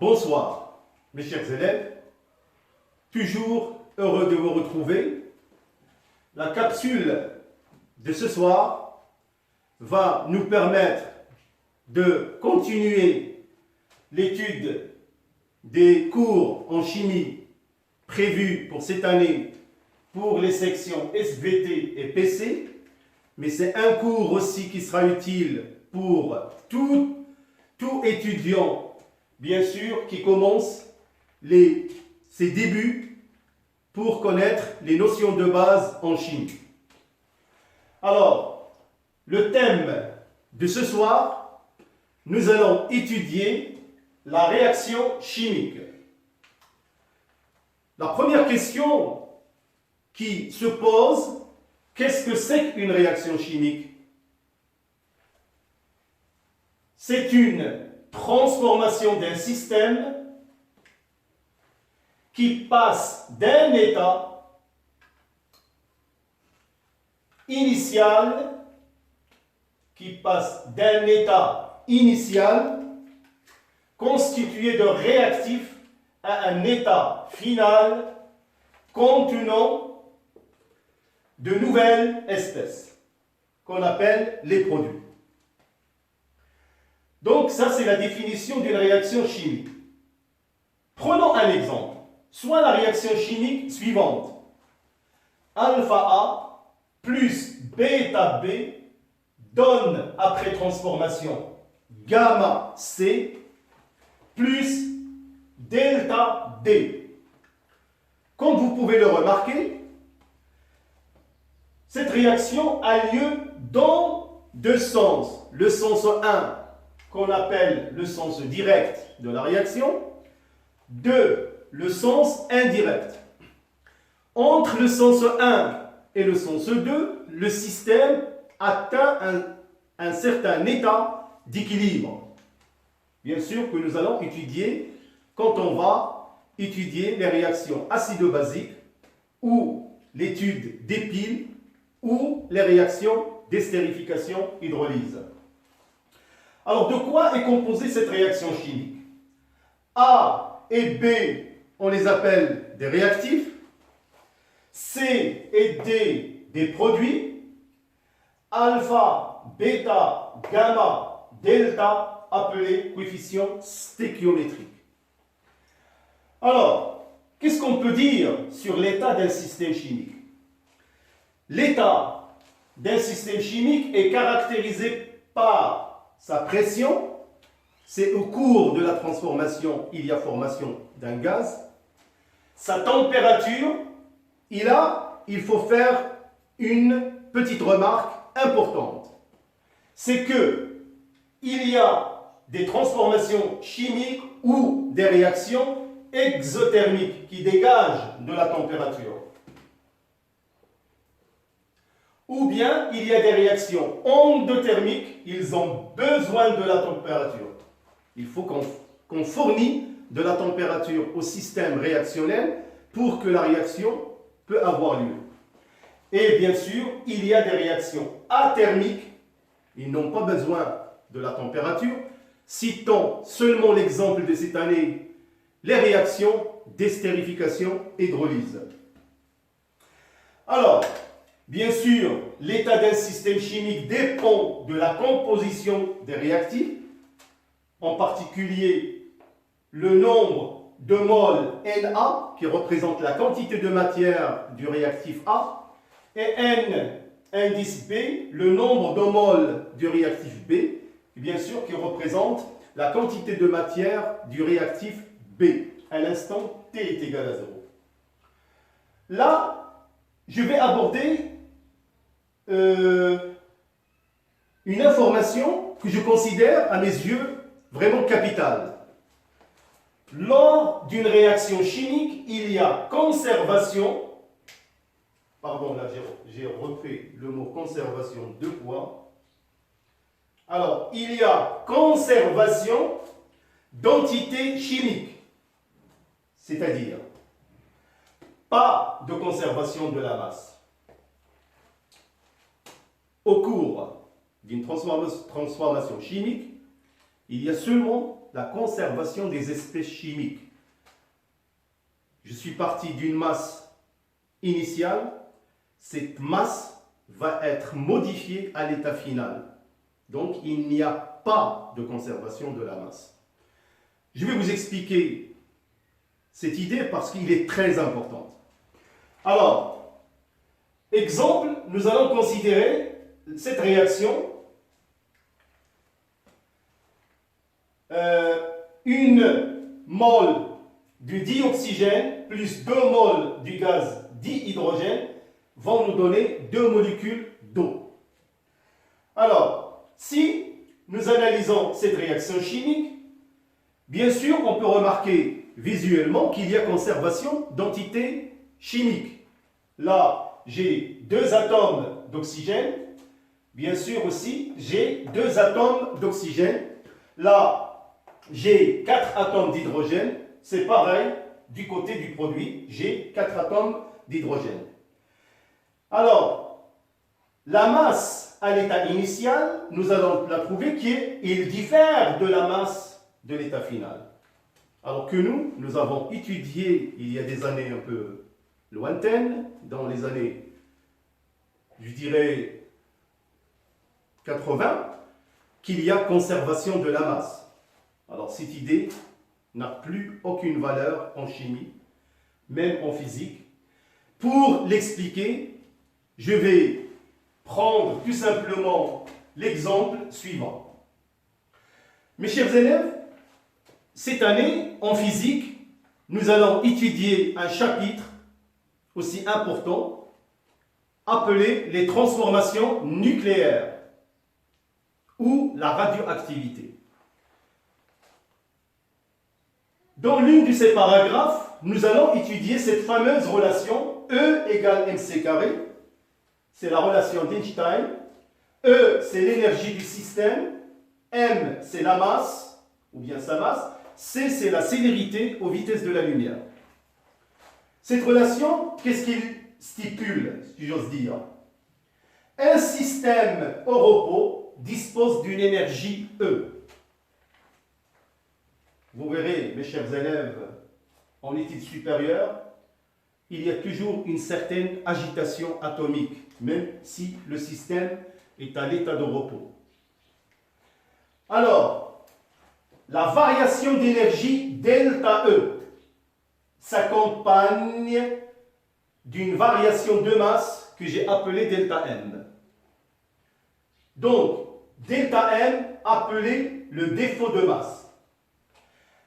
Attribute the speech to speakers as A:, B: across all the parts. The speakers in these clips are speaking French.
A: Bonsoir, mes chers élèves. Toujours heureux de vous retrouver. La capsule de ce soir va nous permettre de continuer l'étude des cours en chimie prévus pour cette année pour les sections SVT et PC, mais c'est un cours aussi qui sera utile pour tout étudiant, bien sûr, qui commence ses débuts pour connaître les notions de base en chimie. Alors, le thème de ce soir, nous allons étudier la réaction chimique. La première question qui se pose, qu'est-ce que c'est qu'une réaction chimique? C'est une transformation d'un système qui passe d'un état initial constitué de réactifs à un état final contenant de nouvelles espèces qu'on appelle les produits. Donc ça, c'est la définition d'une réaction chimique. Prenons un exemple. Soit la réaction chimique suivante. Alpha A plus bêta B donne, après transformation, gamma C plus delta D. Comme vous pouvez le remarquer, cette réaction a lieu dans deux sens. Le sens 1, qu'on appelle le sens direct de la réaction. 2, le sens indirect. Entre le sens 1 et le sens 2, le système atteint un certain état d'équilibre. Bien sûr que nous allons étudier quand on va étudier les réactions acido-basiques ou l'étude des piles ou les réactions d'estérification-hydrolyse. Alors, de quoi est composée cette réaction chimique? A et B, on les appelle des réactifs. C et D, des produits. Alpha, bêta, gamma, delta, appelés coefficients stéchiométriques. Alors, qu'est-ce qu'on peut dire sur l'état d'un système chimique? L'état d'un système chimique est caractérisé par sa pression, c'est au cours de la transformation, il y a formation d'un gaz. Sa température, il faut faire une petite remarque importante. C'est que il y a des transformations chimiques ou des réactions exothermiques qui dégagent de la température. Ou bien il y a des réactions endothermiques, ils ont besoin de la température. Il faut qu'on fournisse de la température au système réactionnel pour que la réaction peut avoir lieu. Et bien sûr, il y a des réactions athermiques, ils n'ont pas besoin de la température. Citons seulement l'exemple de cette année, les réactions d'estérification-hydrolyse. Alors, bien sûr, l'état d'un système chimique dépend de la composition des réactifs, en particulier le nombre de moles Na, qui représente la quantité de matière du réactif A, et N, indice B, le nombre de moles du réactif B, bien sûr, qui représente la quantité de matière du réactif B, à l'instant T est égal à 0. Là, je vais aborder une information que je considère, à mes yeux, vraiment capitale. Lors d'une réaction chimique, il y a conservation, pardon, là j'ai refait le mot conservation deux fois. Alors, il y a conservation d'entités chimiques, c'est-à-dire pas de conservation de la masse. Au cours d'une transformation chimique, il y a seulement la conservation des espèces chimiques. Je suis parti d'une masse initiale, cette masse va être modifiée à l'état final. Donc, il n'y a pas de conservation de la masse. Je vais vous expliquer cette idée parce qu'il est très important. Alors, exemple, nous allons considérer cette réaction. Une mole du dioxygène plus 2 moles du gaz dihydrogène vont nous donner 2 molécules d'eau. Alors, si nous analysons cette réaction chimique, bien sûr, on peut remarquer visuellement qu'il y a conservation d'entités chimiques. Là, j'ai 2 atomes d'oxygène. Bien sûr aussi, j'ai 2 atomes d'oxygène. Là, j'ai 4 atomes d'hydrogène. C'est pareil du côté du produit. J'ai 4 atomes d'hydrogène. Alors, la masse à l'état initial, nous allons la trouver qu'il diffère de la masse de l'état final. Alors que nous avons étudié il y a des années un peu lointaines, dans les années, je dirais, 80, qu'il y a conservation de la masse. Alors cette idée n'a plus aucune valeur en chimie, même en physique. Pour l'expliquer, je vais prendre tout simplement l'exemple suivant. Mes chers élèves, cette année, en physique, nous allons étudier un chapitre aussi important appelé les transformations nucléaires ou la radioactivité. Dans l'une de ces paragraphes, nous allons étudier cette fameuse relation E égale mc carré. C'est la relation d'Einstein. E, c'est l'énergie du système. M, c'est la masse, ou bien sa masse. C, c'est la célérité aux vitesses de la lumière. Cette relation, qu'est-ce qu'il stipule, si j'ose dire? Un système au repos dispose d'une énergie E. Vous verrez, mes chers élèves, en études supérieures, il y a toujours une certaine agitation atomique, même si le système est à l'état de repos. Alors, la variation d'énergie delta E s'accompagne d'une variation de masse que j'ai appelée delta M. Donc, delta M appelé le défaut de masse.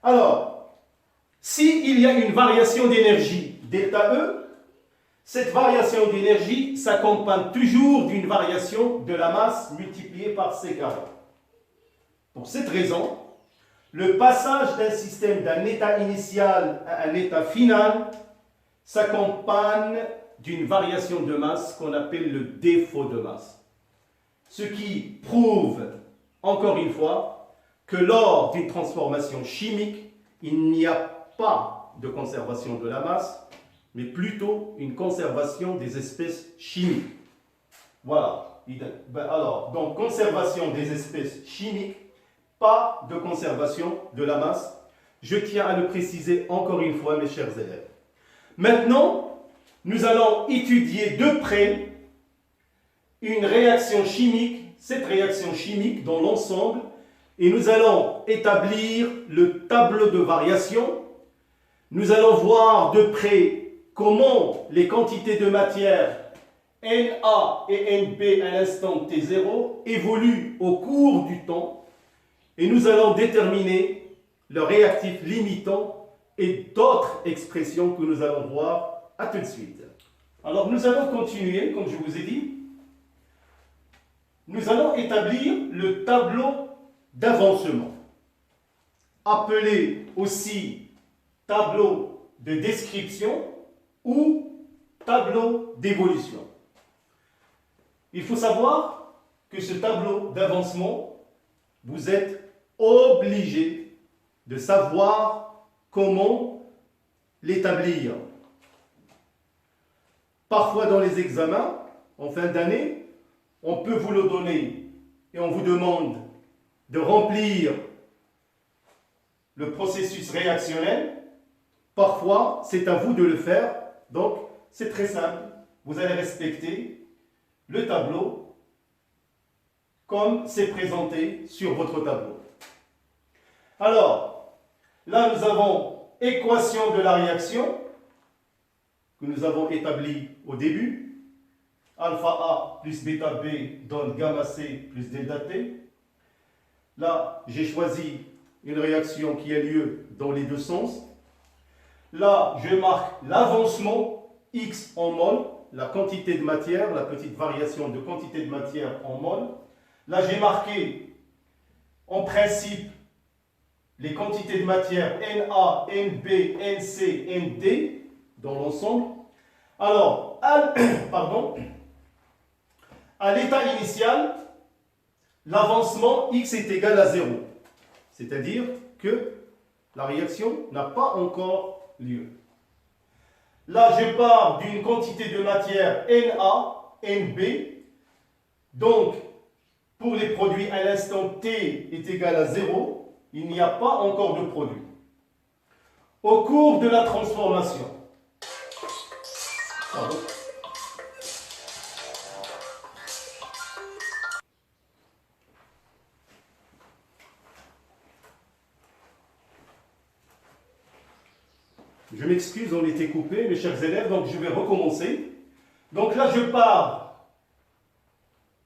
A: Alors, s'il y a une variation d'énergie delta E, cette variation d'énergie s'accompagne toujours d'une variation de la masse multipliée par C carré. Pour cette raison, le passage d'un système d'un état initial à un état final s'accompagne d'une variation de masse qu'on appelle le défaut de masse. Ce qui prouve, encore une fois, que lors d'une transformation chimique, il n'y a pas de conservation de la masse, mais plutôt une conservation des espèces chimiques. Voilà. Alors, donc, conservation des espèces chimiques, pas de conservation de la masse. Je tiens à le préciser encore une fois, mes chers élèves. Maintenant, nous allons étudier de près une réaction chimique, cette réaction chimique dans l'ensemble, et nous allons établir le tableau de variation. Nous allons voir de près comment les quantités de matière Na et Nb à l'instant T0 évoluent au cours du temps. Et nous allons déterminer le réactif limitant et d'autres expressions que nous allons voir à tout de suite. Alors nous allons continuer, comme je vous ai dit. Nous allons établir le tableau d'avancement, appelé aussi tableau de description ou tableau d'évolution. Il faut savoir que ce tableau d'avancement, vous êtes obligé de savoir comment l'établir. Parfois dans les examens, en fin d'année, on peut vous le donner et on vous demande de remplir le processus réactionnel, parfois c'est à vous de le faire. Donc c'est très simple. Vous allez respecter le tableau comme c'est présenté sur votre tableau. Alors, là nous avons équation de la réaction que nous avons établie au début. Alpha A plus bêta B donne gamma C plus delta T. Là, j'ai choisi une réaction qui a lieu dans les deux sens. Là, je marque l'avancement X en mol, la quantité de matière, la petite variation de quantité de matière en mol. Là, j'ai marqué en principe les quantités de matière Na, Nb, Nc, Nd dans l'ensemble. Alors, à l'état initial, l'avancement X est égal à 0. C'est-à-dire que la réaction n'a pas encore lieu. Là, je pars d'une quantité de matière Na, Nb. Donc, pour les produits à l'instant T est égal à 0, il n'y a pas encore de produit. Au cours de la transformation, je m'excuse, on était coupé, mes chers élèves, donc je vais recommencer. Donc là, je pars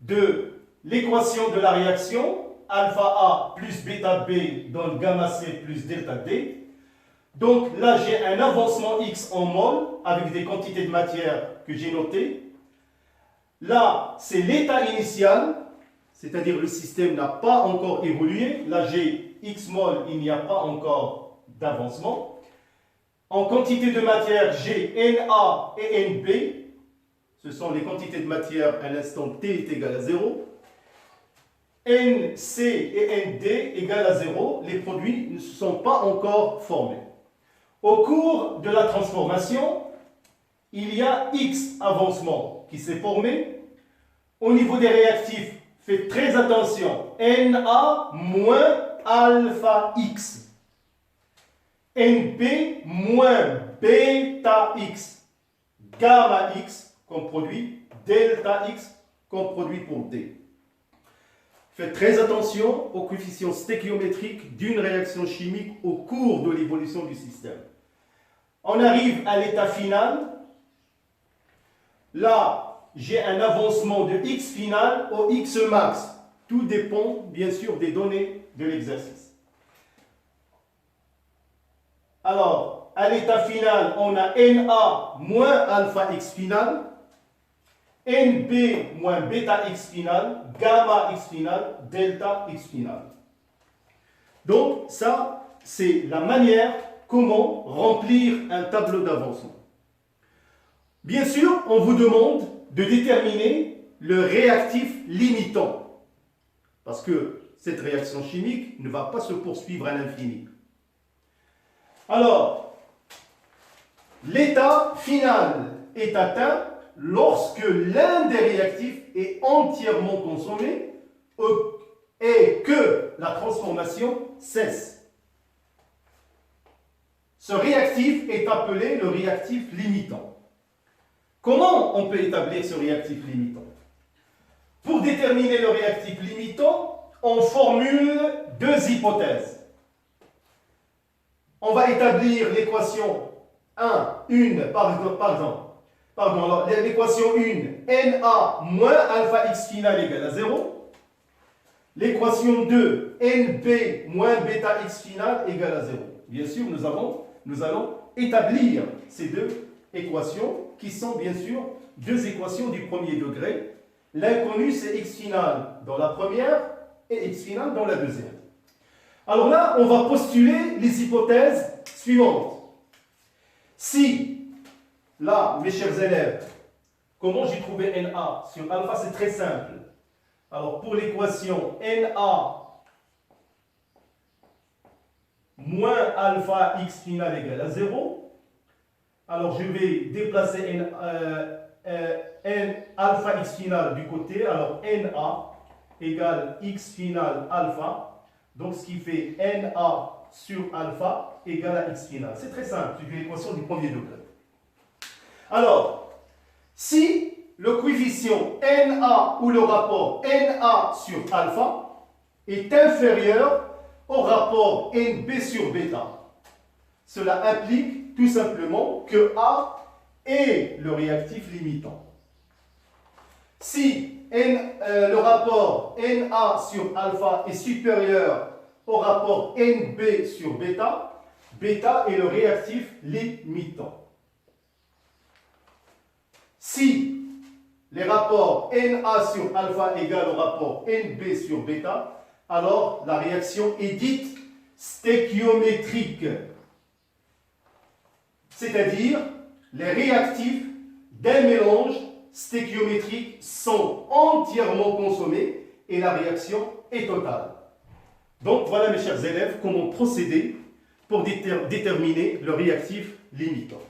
A: de l'équation de la réaction, alpha A plus bêta B donne gamma C plus delta D. Donc là, j'ai un avancement X en mol avec des quantités de matière que j'ai notées. Là, c'est l'état initial, c'est-à-dire le système n'a pas encore évolué. Là, j'ai X mol, il n'y a pas encore d'avancement. En quantité de matière, j'ai Na et Nb. Ce sont les quantités de matière à l'instant T est égal à 0. Nc et Nd égale à 0. Les produits ne se sont pas encore formés. Au cours de la transformation, il y a X avancement qui s'est formé. Au niveau des réactifs, faites très attention. Na moins alpha X. Nb moins bêta X. Gamma X comme produit, delta X comme produit pour D. Faites très attention aux coefficients stéchiométriques d'une réaction chimique au cours de l'évolution du système. On arrive à l'état final. Là, j'ai un avancement de X final au X max. Tout dépend, bien sûr, des données de l'exercice. Alors, à l'état final, on a Na moins alpha X final, Nb moins bêta X final, gamma X final, delta X final. Donc, ça, c'est la manière comment remplir un tableau d'avancement. Bien sûr, on vous demande de déterminer le réactif limitant. Parce que cette réaction chimique ne va pas se poursuivre à l'infini. Alors, l'état final est atteint lorsque l'un des réactifs est entièrement consommé et que la transformation cesse. Ce réactif est appelé le réactif limitant. Comment on peut établir ce réactif limitant? Pour déterminer le réactif limitant, on formule deux hypothèses. On va établir l'équation l'équation 1, Na moins alpha X final égale à 0. L'équation 2, Nb moins bêta X final égale à 0. Bien sûr, nous allons établir ces deux équations qui sont bien sûr deux équations du premier degré. L'inconnu, c'est X final dans la première et X final dans la deuxième. Alors là, on va postuler les hypothèses suivantes. Si, là, mes chers élèves, comment j'ai trouvé Na sur alpha, c'est très simple. Alors, pour l'équation Na moins alpha X final égale à 0, alors je vais déplacer alpha X final du côté. Alors, Na égale X final alpha. Donc, ce qui fait Na sur alpha égale à x final. C'est très simple, c'est une équation du premier degré. Alors, si le coefficient Na ou le rapport Na sur alpha est inférieur au rapport NB sur bêta, cela implique tout simplement que A est le réactif limitant. Si le rapport Na sur alpha est supérieur au rapport NB sur bêta, bêta est le réactif limitant. Si les rapports Na sur alpha égale au rapport NB sur bêta, alors la réaction est dite stéchiométrique. C'est-à-dire, les réactifs d'un mélange stéchiométrique sont entièrement consommés et la réaction est totale. Donc voilà mes chers élèves, comment procéder pour déterminer le réactif limitant.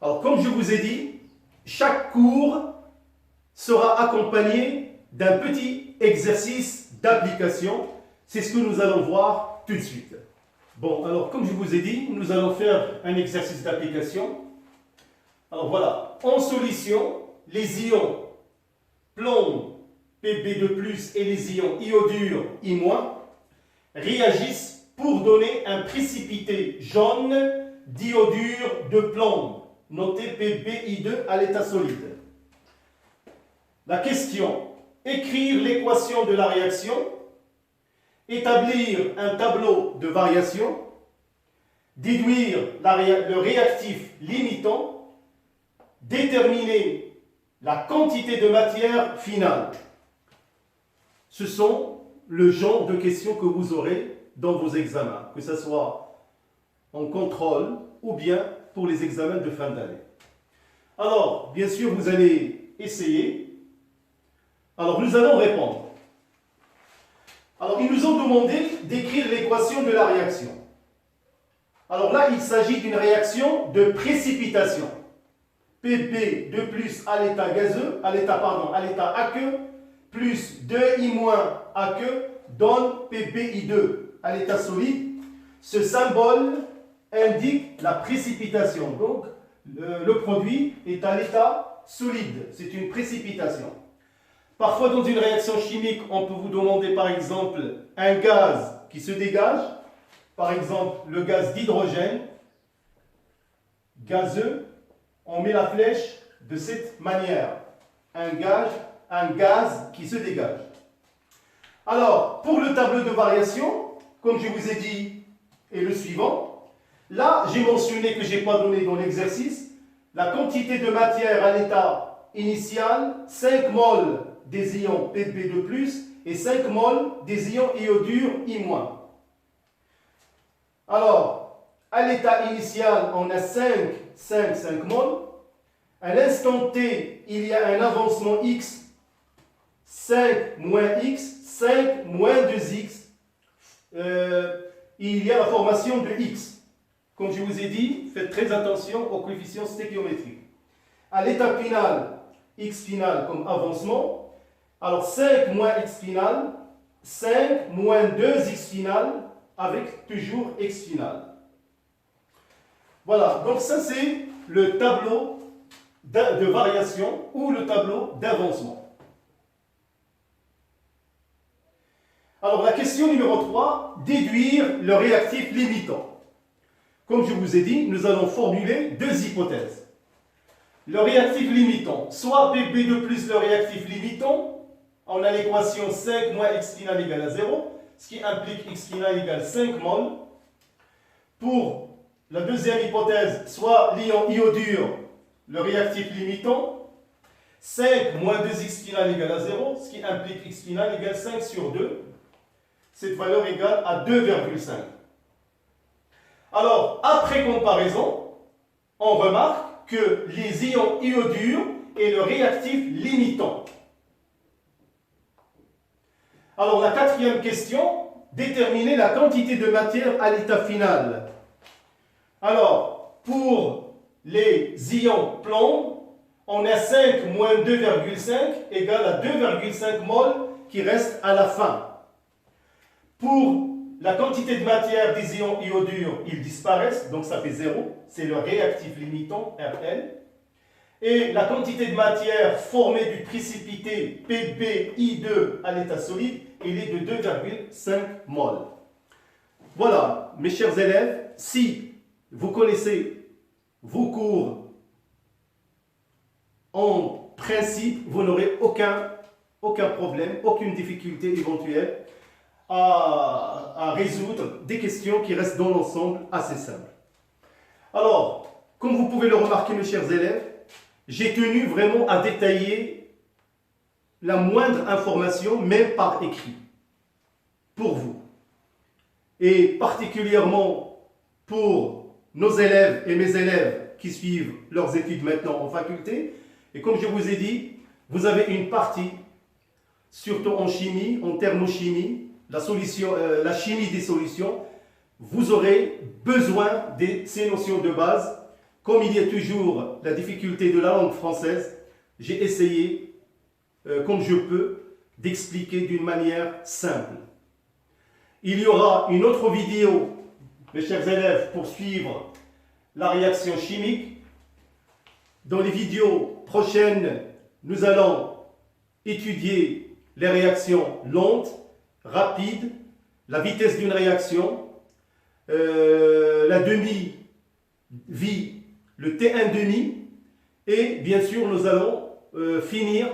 A: Alors comme je vous ai dit, chaque cours sera accompagné d'un petit exercice d'application. C'est ce que nous allons voir tout de suite. Bon, alors comme je vous ai dit, nous allons faire un exercice d'application. Alors voilà, en solution, les ions plomb, Pb2+, et les ions iodure, I-, réagissent pour donner un précipité jaune d'iodure de plomb, noté PbI2 à l'état solide. La question, écrire l'équation de la réaction, établir un tableau de variation, déduire le réactif limitant, déterminer la quantité de matière finale. Ce sont le genre de questions que vous aurez dans vos examens, que ce soit en contrôle ou bien pour les examens de fin d'année. Alors, bien sûr, vous allez essayer. Alors, nous allons répondre. Alors, ils nous ont demandé d'écrire l'équation de la réaction. Alors là, il s'agit d'une réaction de précipitation. Pb2+ à l'état gazeux, à l'état aqueux, plus 2I- aqueux donne PbI2 à l'état solide. Ce symbole indique la précipitation. Donc, le produit est à l'état solide. C'est une précipitation. Parfois, dans une réaction chimique, on peut vous demander, par exemple, un gaz qui se dégage. Par exemple, le gaz d'hydrogène, gazeux. On met la flèche de cette manière. Un gaz qui se dégage. Alors, pour le tableau de variation, comme je vous ai dit, est le suivant. Là, j'ai mentionné que je n'ai pas donné dans l'exercice la quantité de matière à l'état initial, 5 moles des ions Pb2+, et 5 moles des ions iodure I-. Alors, à l'état initial, on a 5 moles. À l'instant T, il y a un avancement X, 5 moins X, 5 moins 2X. Il y a la formation de X. Comme je vous ai dit, faites très attention aux coefficients stéchiométriques. À l'état final, X final comme avancement. Alors 5 moins X final, 5 moins 2X final, avec toujours X final. Voilà, donc ça c'est le tableau de variation ou le tableau d'avancement. Alors la question numéro 3, déduire le réactif limitant. Comme je vous ai dit, nous allons formuler deux hypothèses. Le réactif limitant, soit Pb2+ le réactif limitant, on a l'équation 5 moins X final égale à 0, ce qui implique X final égale 5 moles. Pour la deuxième hypothèse, soit l'ion iodure, le réactif limitant, 5 moins 2X final égale à 0, ce qui implique X final égale 5 sur 2. Cette valeur égale à 2,5. Alors, après comparaison, on remarque que les ions iodure est le réactif limitant. Alors, la quatrième question, déterminer la quantité de matière à l'état final. Alors, pour les ions plomb, on a 5 moins 2,5 égale à 2,5 moles qui restent à la fin. Pour la quantité de matière des ions iodures, ils disparaissent, donc ça fait 0, c'est le réactif limitant, Rn. Et la quantité de matière formée du précipité PbI2 à l'état solide, il est de 2,5 mol. Voilà, mes chers élèves, si vous connaissez vos cours en principe, vous n'aurez aucun problème, aucune difficulté éventuelle à résoudre des questions qui restent dans l'ensemble assez simples. Alors, comme vous pouvez le remarquer, mes chers élèves, j'ai tenu vraiment à détailler la moindre information, même par écrit, pour vous. Et particulièrement pour nos élèves et mes élèves qui suivent leurs études maintenant en faculté. Et comme je vous ai dit, vous avez une partie, surtout en chimie, en thermochimie, la chimie des solutions. Vous aurez besoin de ces notions de base. Comme il y a toujours la difficulté de la langue française, j'ai essayé, comme je peux, d'expliquer d'une manière simple. Il y aura une autre vidéo, mes chers élèves, pour suivre la réaction chimique. Dans les vidéos prochaines, nous allons étudier les réactions lentes, rapides, la vitesse d'une réaction, la demi-vie, le T1 demi, et bien sûr nous allons finir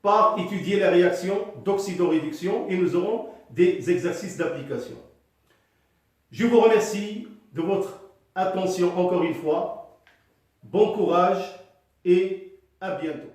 A: par étudier la réaction d'oxydoréduction et nous aurons des exercices d'application. Je vous remercie de votre attention encore une fois. Bon courage et à bientôt.